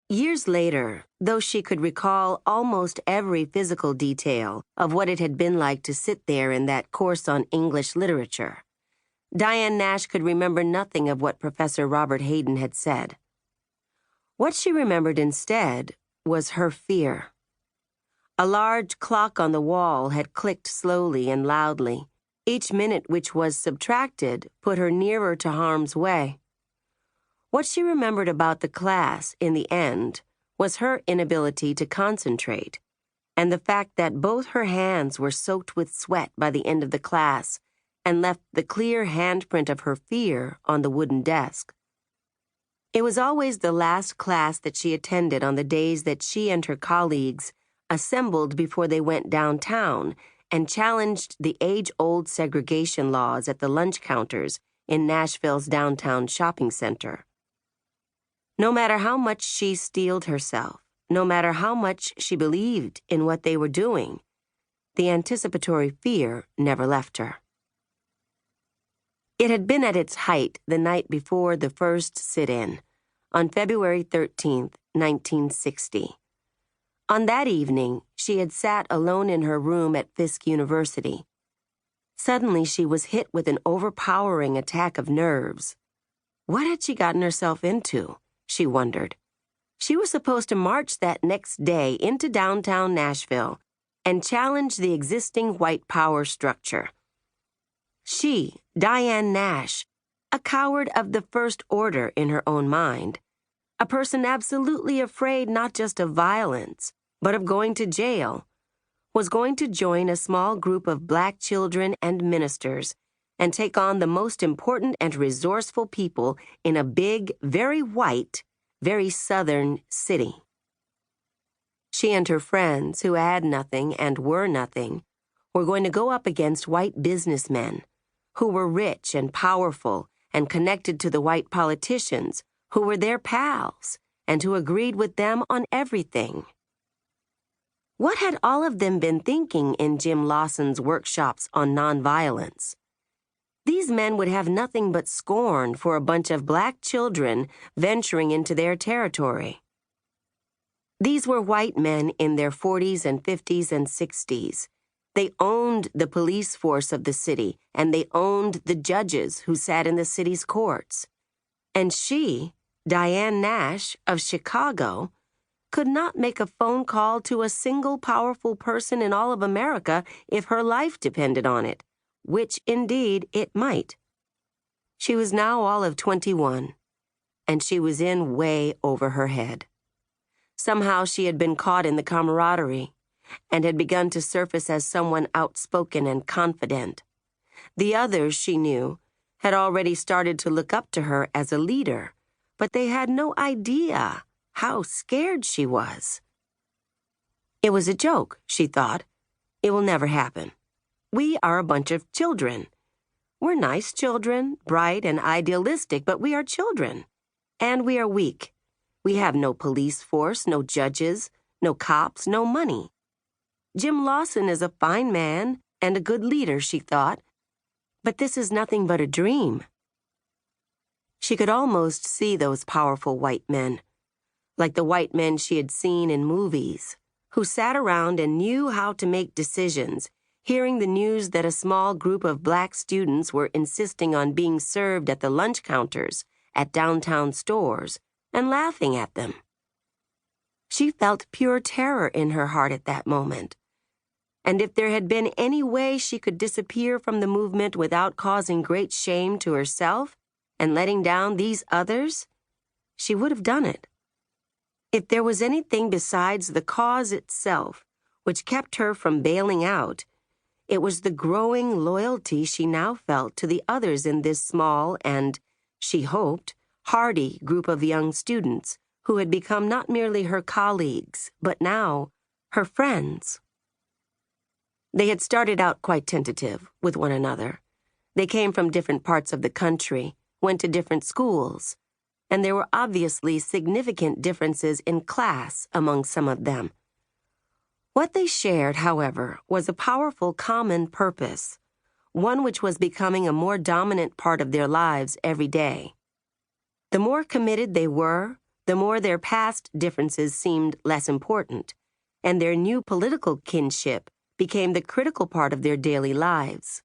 Years later, though she could recall almost every physical detail of what it had been like to sit there in that course on English literature, Diane Nash could remember nothing of what Professor Robert Hayden had said. What she remembered instead was her fear. A large clock on the wall had clicked slowly and loudly. Each minute which was subtracted put her nearer to harm's way. What she remembered about the class, in the end, was her inability to concentrate, and the fact that both her hands were soaked with sweat by the end of the class and left the clear handprint of her fear on the wooden desk. It was always the last class that she attended on the days that she and her colleagues assembled before they went downtown and challenged the age-old segregation laws at the lunch counters in Nashville's downtown shopping center. No matter how much she steeled herself, no matter how much she believed in what they were doing, the anticipatory fear never left her. It had been at its height the night before the first sit-in, on February 13th, 1960. On that evening, she had sat alone in her room at Fisk University. Suddenly, she was hit with an overpowering attack of nerves. What had she gotten herself into? She wondered. She was supposed to march that next day into downtown Nashville and challenge the existing white power structure. She, Diane Nash, a coward of the first order in her own mind, a person absolutely afraid not just of violence, but of going to jail, was going to join a small group of black children and ministers and take on the most important and resourceful people in a big, very white, very southern city. She and her friends, who had nothing and were nothing, were going to go up against white businessmen who were rich and powerful and connected to the white politicians who were their pals and who agreed with them on everything. What had all of them been thinking in Jim Lawson's workshops on nonviolence? These men would have nothing but scorn for a bunch of black children venturing into their territory. These were white men in their 40s and 50s and 60s. They owned the police force of the city, and they owned the judges who sat in the city's courts. And she, Diane Nash of Chicago, could not make a phone call to a single powerful person in all of America if her life depended on it, which indeed it might. She was now all of 21, and she was in way over her head. Somehow she had been caught in the camaraderie and had begun to surface as someone outspoken and confident. The others, she knew, had already started to look up to her as a leader, but they had no idea how scared she was. It was a joke, she thought. It will never happen. We are a bunch of children. We're nice children, bright and idealistic, but we are children. And we are weak. We have no police force, no judges, no cops, no money. Jim Lawson is a fine man and a good leader, she thought, but this is nothing but a dream. She could almost see those powerful white men, like the white men she had seen in movies, who sat around and knew how to make decisions, hearing the news that a small group of black students were insisting on being served at the lunch counters at downtown stores and laughing at them. She felt pure terror in her heart at that moment. And if there had been any way she could disappear from the movement without causing great shame to herself and letting down these others, she would have done it. If there was anything besides the cause itself which kept her from bailing out, it was the growing loyalty she now felt to the others in this small and, she hoped, hardy group of young students who had become not merely her colleagues, but now her friends. They had started out quite tentative with one another. They came from different parts of the country, went to different schools, and there were obviously significant differences in class among some of them. What they shared, however, was a powerful common purpose, one which was becoming a more dominant part of their lives every day. The more committed they were, the more their past differences seemed less important, and their new political kinship became the critical part of their daily lives.